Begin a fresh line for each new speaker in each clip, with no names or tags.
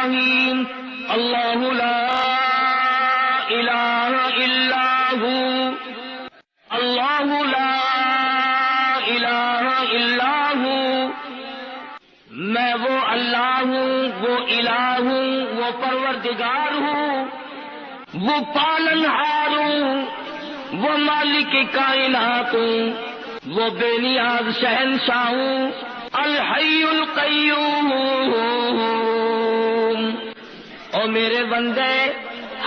ابراہیم اللہ لا الہ الا ہو اللہ لا الہ الا ہو، میں وہ اللہ ہوں، وہ الہ ہوں، وہ پروردگار ہوں، وہ پالنہار ہوں، وہ مالک کائنات ہوں، وہ بے نیاز شہنشاہ ہوں، الحی القیوم۔ او میرے بندے،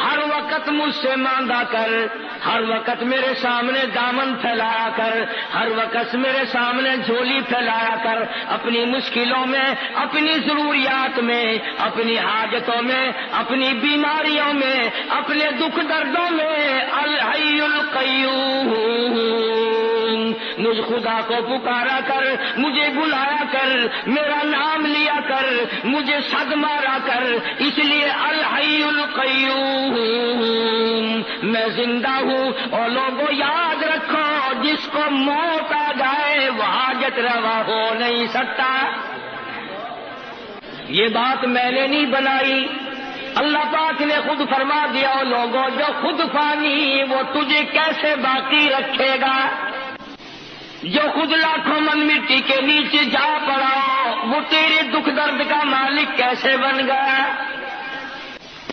ہر وقت مجھ سے مانگا کر، ہر وقت میرے سامنے دامن پھیلایا کر، ہر وقت میرے سامنے جھولی پھیلایا کر، اپنی مشکلوں میں، اپنی ضروریات میں، اپنی حاجتوں میں، اپنی بیماریوں میں، اپنے دکھ دردوں میں، الحی القیوم۔ مجھ خدا کو پکارا کر، مجھے بلایا کر، میرا نام لیا کر، مجھے صد مارا کر، اس لیے الحی القیوم، میں زندہ ہوں۔ اور لوگوں یاد رکھو، جس کو موت آ جائے وہ حاجت روا ہو نہیں سکتا۔ یہ بات میں نے نہیں بنائی، اللہ پاک نے خود فرما دیا۔ اور لوگوں جو خود فانی وہ تجھے کیسے باقی رکھے گا؟ جو خود لاکھوں من مٹی کے نیچے جا پڑا وہ تیرے دکھ درد کا مالک کیسے بن گیا؟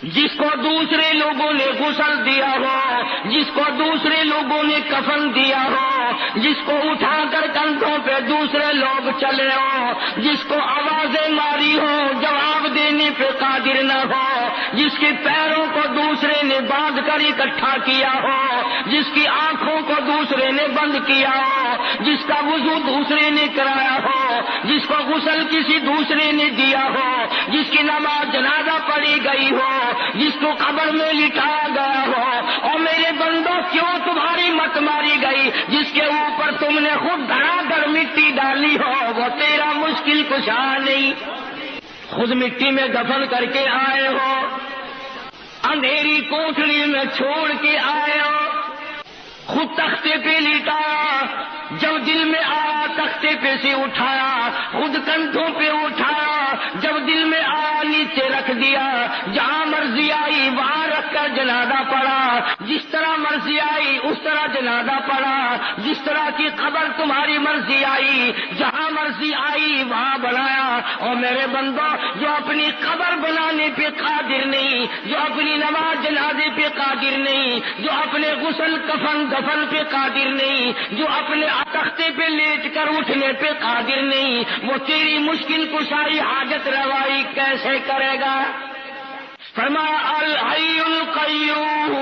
جس کو دوسرے لوگوں نے غسل دیا ہو، جس کو دوسرے لوگوں نے کفن دیا ہو، جس کو اٹھا کر کندھوں پہ دوسرے لوگ چلے ہو، جس کو آوازیں ماری ہو جواب دینے پہ قادر نہ ہو، جس کے پیروں کو دوسرے نے باندھ کر اکٹھا کیا ہو، جس کی آنکھوں کو دوسرے نے بند کیا ہو، جس کا وضو دوسرے نے کرایا ہو، جس کو غسل کسی دوسرے نے دیا ہو، جس کی نماز جنازہ پڑھی گئی ہو، جس کو قبر میں لٹایا گیا ہو، اور میرے بندوں کیوں تمہاری مت ماری گئی؟ جس کے اوپر تم نے خود دھڑا کر مٹی ڈالی ہو وہ تیرا مشکل کشا نہیں، خود مٹی میں دفن کر کے آئے ہو، اندھیری کوٹھڑی میں چھوڑ کے آئے ہو، خود تختے پہ لٹایا، جب دل میں آیا تختے پہ سے اٹھایا، خود کندھوں پہ اٹھایا، جب دل میں آیا نیچے رکھ دیا، جہاں مرضی آئی وہاں رکھ کر جنازہ پڑا، جس طرح مرضی آئی اس طرح جنازہ پڑا، جس طرح کی قبر تمہاری مرضی آئی جہاں مرضی آئی وہاں بنایا۔ اور میرے بندوں، جو اپنی قبر بنانے پہ قادر نہیں، جو اپنی نماز جنازے پہ قادر نہیں، جو اپنے غسل کفن دفن پہ قادر نہیں، جو اپنے تختے پہ لیٹ کر اٹھنے پہ قادر نہیں، وہ تیری مشکل کشائی حاجت روائی کیسے کرے گا؟ فرمایا الحی القیوم۔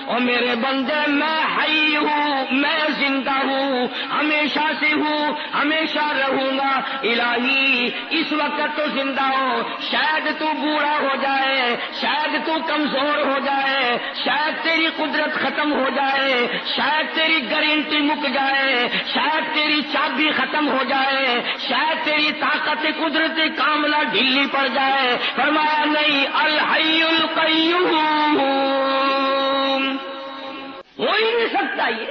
اور میرے بندے، میں حی ہوں، میں زندہ ہوں، ہمیشہ سے ہوں، ہمیشہ رہوں گا۔ الہی اس وقت تو زندہ ہو، شاید تو بوڑھا ہو جائے، شاید تو کمزور ہو جائے، شاید تیری قدرت ختم ہو جائے، شاید تیری گارنٹی مک جائے، شاید تیری چابی ختم ہو جائے، شاید تیری طاقت قدرت کاملہ ڈھیلی پڑ جائے۔ فرمایا نہیں، الحی القیوم، ہو ہی نہیں سکتا یہ۔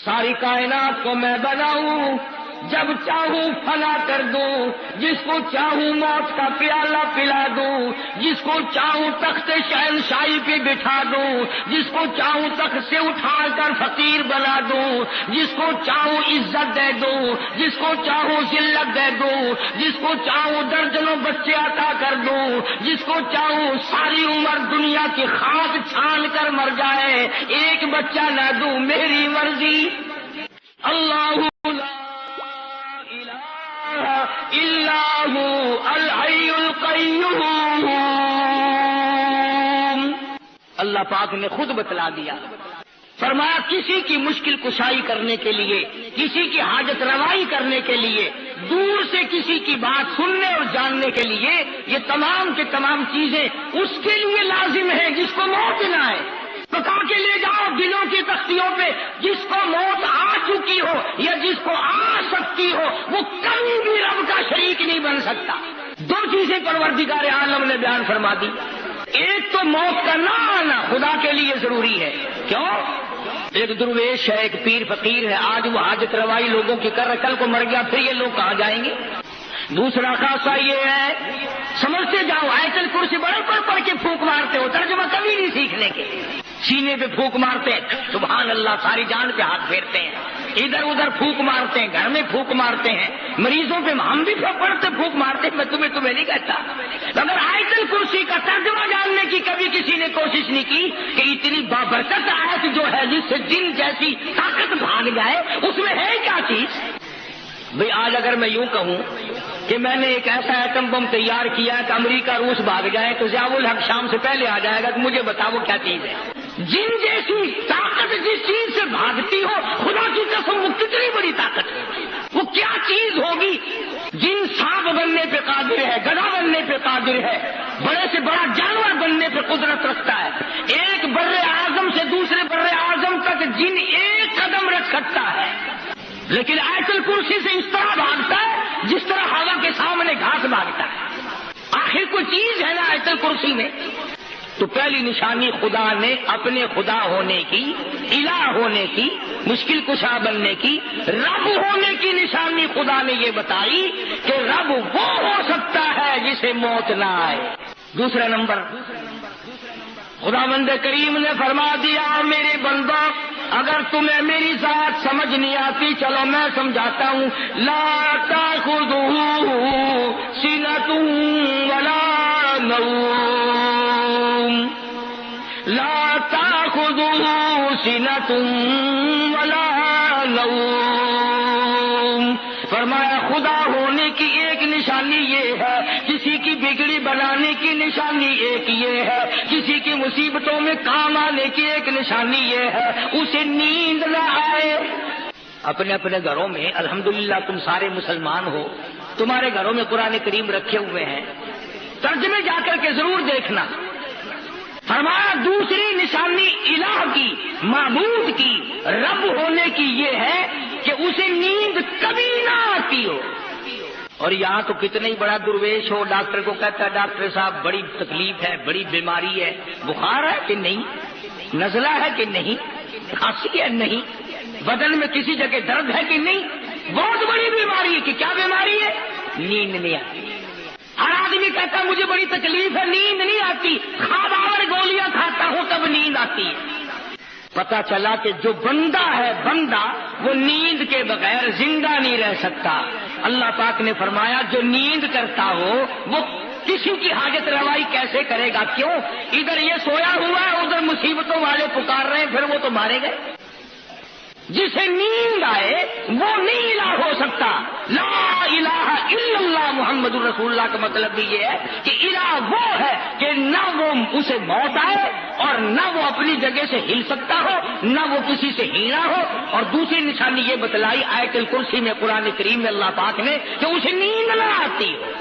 ساری کائنات کو میں بناؤں، جب چاہوں فنا کر دوں، جس کو چاہوں موت کا پیالہ پلا دوں، جس کو چاہوں تخت شہنشاہی پہ بٹھا دوں، جس کو چاہوں تخت سے اٹھا کر فقیر بنا دوں، جس کو چاہوں عزت دے دوں، جس کو چاہوں ذلت دے دوں، جس کو چاہوں درجنوں بچے عطا کر دوں، جس کو چاہوں ساری عمر دنیا کی خاک چھان کر مر جائے ایک بچہ نہ دوں، میری مرضی۔ اللہ اللہ الحی القیوم۔ اللہ پاک نے خود بتلا دیا، فرمایا کسی کی مشکل کشائی کرنے کے لیے، کسی کی حاجت روائی کرنے کے لیے، دور سے کسی کی بات سننے اور جاننے کے لیے، یہ تمام کے تمام چیزیں اس کے لیے لازم ہیں جس کو موت نہ آئے۔ پکا کے لے جاؤ دلوں کی تختیوں پہ، جس کو موت آ چکی ہو یا جس کو آ سکتی ہو وہ کبھی بھی رب کا شریک نہیں بن سکتا۔ دو چیزیں پروردگار عالم نے بیان فرما دی، ایک تو موت کا نہ آنا خدا کے لیے ضروری ہے۔ کیوں؟ ایک درویش ہے، ایک پیر فقیر ہے، آج وہ حاجت روائی لوگوں کی کر رہا، کل کو مر گیا، پھر یہ لوگ کہاں جائیں گے؟ دوسرا خاصہ یہ ہے، سمجھتے جاؤ آیت الکرسی بڑے پڑھ کے پھونک مارتے ہو، ترجمہ کبھی نہیں سیکھنے کے، سینے پہ پھونک مارتے ہیں، سبحان اللہ ساری جان پہ ہاتھ پھیرتے ہیں، ادھر ادھر پھونک مارتے ہیں، گھر میں پھونک مارتے ہیں، مریضوں پہ ہم بھی پڑھتے پھونک مارتے ہیں، میں تمہیں نہیں کہتا، مگر آیت الکرسی کا ترجمہ جاننے کی کبھی کسی نے کوشش نہیں کی کہ اتنی بابرکت آیت جو ہے جس سے جن جیسی طاقت بھاگ جائے، اس میں ہے کیا چیز؟ بھئی آج اگر میں یوں کہوں کہ میں نے ایک ایسا ایٹم بم تیار کیا ہے کہ امریکہ روس بھاگ جائے تو ضیاء الحق شام سے پہلے آ جائے گا کہ مجھے بتا وہ کیا چیز ہے۔ جن جیسی طاقت جس چیز سے بھاگتی ہو، خدا کی قسم وہ کتنی بڑی طاقت ہے، وہ کیا چیز ہوگی؟ جن سانپ بننے پہ قادر ہے، گدھا بننے پہ قادر ہے، بڑے سے بڑا جانور بننے پہ قدرت رکھتا ہے، ایک بر اعظم سے دوسرے بر اعظم تک جن ایک قدم رکھ سکتا ہے، لیکن آیت الکرسی سے اس طرح بھاگتا ہے جس طرح ہوا کے سامنے گھاس بھاگتا ہے۔ آخر کوئی چیز ہے نا آیت الکرسی میں؟ تو پہلی نشانی خدا نے اپنے خدا ہونے کی، الہ ہونے کی، مشکل کشا بننے کی، رب ہونے کی نشانی خدا نے یہ بتائی کہ رب وہ ہو سکتا ہے جسے موت نہ آئے۔ دوسرا نمبر، خداوند کریم نے فرما دیا میرے بندو اگر تمہیں میری ذات سمجھ نہیں آتی چلو میں سمجھاتا ہوں، لا تأخذہ سنۃ ولا نوم، لا تأخذہ سنۃ ولا نوم۔ فرمایا خدا ہونے کی ایک نشانی یہ ہے، کسی کی بگڑی بنانے کی نشانی ایک یہ ہے، کسی کی مصیبتوں میں کام آنے کی ایک نشانی یہ ہے اسے نیند نہ آئے۔ اپنے اپنے گھروں میں الحمدللہ تم سارے مسلمان ہو، تمہارے گھروں میں قرآن کریم رکھے ہوئے ہیں، ترجمے جا کر کے ضرور دیکھنا۔ فرمایا دوسری نشانی الہ کی، معبود کی، رب ہونے کی یہ ہے کہ اسے نیند کبھی نہ آتی ہو۔ اور یہاں تو کتنا ہی بڑا درویش ہو، ڈاکٹر کو کہتا ہے ڈاکٹر صاحب بڑی تکلیف ہے، بڑی بیماری ہے، بخار ہے کہ نہیں، نزلہ ہے کہ نہیں، کھانسی ہے نہیں، بدن میں کسی جگہ درد ہے کہ نہیں، بہت بڑی بیماری ہے کہ کیا بیماری ہے؟ نیند نہیں آتی۔ ہر آدمی کہتا ہے مجھے بڑی تکلیف ہے، نیند نہیں آتی، خواب آور گولیاں کھاتا ہوں تب نیند آتی ہے۔ پتا چلا کہ جو بندہ ہے بندہ وہ نیند کے بغیر زندہ نہیں رہ سکتا۔ اللہ پاک نے فرمایا جو نیند کرتا ہو وہ کسی کی حاجت روائی کیسے کرے گا؟ کیوں؟ ادھر یہ سویا ہوا ہے، ادھر مصیبتوں والے پکار رہے ہیں، پھر وہ تو مارے گئے۔ جسے نیند آئے وہ نہیں الہ ہو سکتا۔ لا الہ الا اللہ محمد رسول اللہ کا مطلب بھی یہ ہے کہ الہ وہ ہے کہ نہ وہ اسے موت آئے اور نہ وہ اپنی جگہ سے ہل سکتا ہو، نہ وہ کسی سے ہینا ہو۔ اور دوسری نشانی یہ بتلائی آیت الکرسی میں قرآن کریم میں اللہ پاک نے کہ اسے نیند نہ آتی ہو۔